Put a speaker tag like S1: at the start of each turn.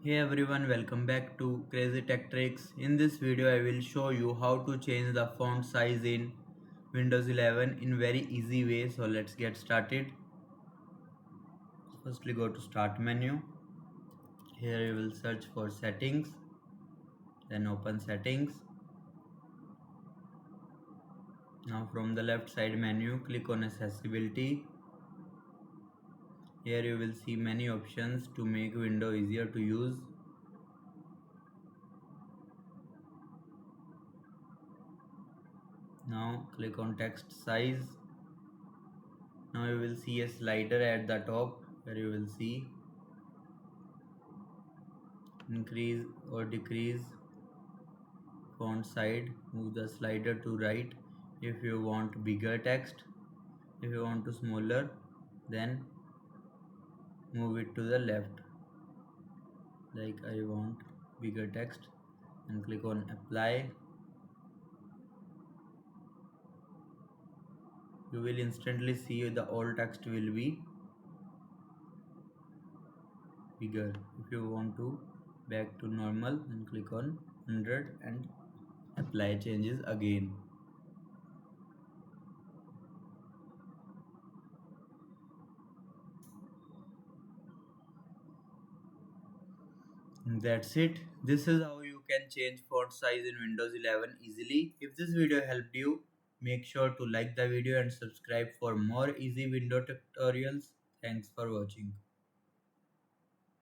S1: Hey everyone, welcome back to Crazy Tech Tricks. In this video, I will show you how to change the font size in Windows 11 in very easy way. So let's get started. Firstly, go to Start menu. Here you will search for Settings, then open Settings. Now from the left side menu, click on Accessibility. Here you will see many options to make window easier to use. Now click on Text Size. Now you will see a slider at the top where you will see increase or decrease font size. Move the slider to right if you want bigger text. If you want to smaller, then move it to the left. Like I want bigger text and click on apply. You will instantly see the all text will be bigger. If you want to back to normal, then click on 100 and apply changes again. That's it. This is how you can change font size in Windows 11 easily. If this video helped you, make sure to like the video and subscribe for more easy window tutorials. Thanks for watching.